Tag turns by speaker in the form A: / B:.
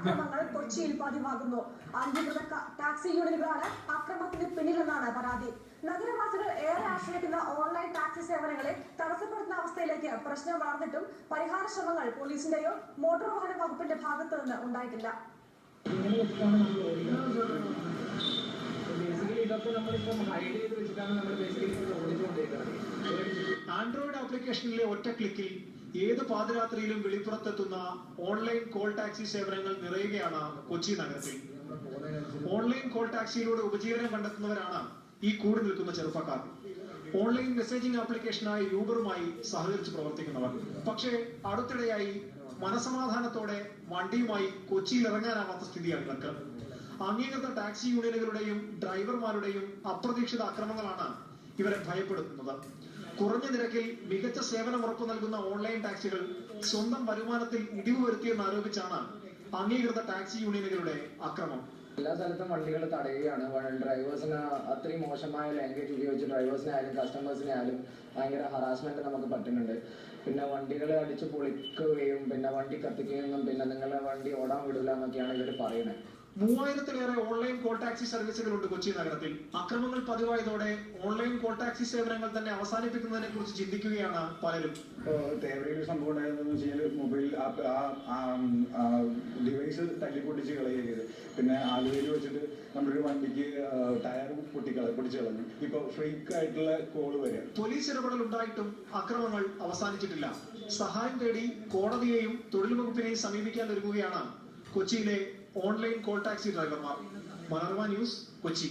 A: അക്രമങ്ങൾ കൊച്ചിയിൽ പതിവാകുന്നു. അംഗീകൃത ടാക്സി യൂണിയനുകളാണ് അക്രമത്തിന് പിന്നിലെന്നാണ് പരാതി. നഗരവാസികൾ ഏറെ ആശ്രയിക്കുന്ന ഓൺലൈൻ ടാക്സി സേവനങ്ങളെ തടസ്സപ്പെടുത്തുന്ന അവസ്ഥയിലേക്ക് പ്രശ്നം വളർന്നിട്ടും പരിഹാര ശ്രമങ്ങൾ പോലീസിന്റെയോ മോട്ടോർ വാഹന വകുപ്പിന്റെ ഭാഗത്തു നിന്ന് ഉണ്ടായിട്ടില്ല.
B: ആൻഡ്രോയിഡ് ആപ്ലിക്കേഷനിലെ ഒറ്റ ക്ലിക്കിൽ ഏത് പാതിരാത്രിയിലും വെളിപ്പുറത്തെത്തുന്ന ഓൺലൈൻ കോൾ ടാക്സി സേവനങ്ങൾ നിറയുകയാണ് കൊച്ചി നഗരത്തിൽ. ഓൺലൈൻ കോൾ ടാക്സിയിലൂടെ ഉപജീവനം കണ്ടെത്തുന്നവരാണ് ഈ കൂടി നിൽക്കുന്ന ചെറുപ്പക്കാർ. ഓൺലൈൻ മെസ്സേജിംഗ് ആപ്ലിക്കേഷനായ യൂബറുമായി സഹകരിച്ച് പ്രവർത്തിക്കുന്നവർ. പക്ഷേ അടുത്തിടെയായി മനസമാധാനത്തോടെ വണ്ടിയുമായി കൊച്ചിയിൽ ഇറങ്ങാനാവാത്ത സ്ഥിതിയാണ് ഇവർക്ക്. അംഗീകൃത ടാക്സി യൂണിയനുകളുടെയും ഡ്രൈവർമാരുടെയും അപ്രതീക്ഷിത അക്രമങ്ങളാണ് ഇവരെ ഭയപ്പെടുത്തുന്നത്. കുറഞ്ഞ നിരക്കിൽ മികച്ച സേവനം ഉറപ്പു നൽകുന്ന ഓൺലൈൻ ടാക്സികൾ സ്വന്തം വരുമാനത്തിൽ ഇടിവ് വരുത്തിയെന്ന് ആരോപിച്ചാണ് അംഗീകൃത ടാക്സി യൂണിയനുകളുടെ അക്രമം.
C: എല്ലാ സ്ഥലത്തും വണ്ടികൾ തടയുകയാണ്. ഡ്രൈവേഴ്സിന് അത്രയും മോശമായ ലാംഗ്വേജ് ഉപയോഗിച്ച് ഡ്രൈവേഴ്സിനായാലും കസ്റ്റമേഴ്സിനായാലും ഭയങ്കര ഹറാസ്മെന്റ് നമുക്ക് പറ്റുന്നുണ്ട്. പിന്നെ വണ്ടികൾ അടിച്ച് പൊളിക്കുകയും പിന്നെ വണ്ടി കത്തിക്കുകയും പിന്നെ നിങ്ങളെ വണ്ടി ഓടാൻ വിടില്ല എന്നൊക്കെയാണ് ഇവർ പറയുന്നത്.
B: 3000-ലേറെ ഓൺലൈൻ കോൾ ടാക്സി സർവീസുകളുണ്ട് കൊച്ചി നഗരത്തിൽ. അക്രമങ്ങൾ പതിവായതോടെ ഓൺലൈൻ കോൾ ടാക്സി സേവനങ്ങൾ തന്നെ അവസാനിപ്പിക്കുന്നതിനെ കുറിച്ച് ചിന്തിക്കുകയാണ് പലരും.
D: തേവരയിൽ സംഭവം ഉണ്ടായതെന്ന് വെച്ചാൽ മൊബൈൽ ഡിവൈസ് തല്ലിപ്പൊട്ടിച്ച് കളയുകയത്. പിന്നെ ആലുവയിൽ വെച്ചിട്ട് നമ്മളൊരു വണ്ടിക്ക് ടയർ പൊട്ടിച്ച് കളഞ്ഞു. ഇപ്പൊ ഫേക്ക് ആയിട്ടുള്ള കോള് വരിക.
B: പോലീസ് ഇടപെടൽ ഉണ്ടായിട്ടും അക്രമങ്ങൾ അവസാനിച്ചിട്ടില്ല. സഹായം തേടി കോടതിയെയും തൊഴിൽ വകുപ്പിനെയും സമീപിക്കാൻ ഒരുങ്ങുകയാണ് കൊച്ചിയിലെ ഓൺലൈൻ കോൾ ടാക്സി ഡ്രൈവർമാർ. മനോരമ ന്യൂസ്, കൊച്ചി.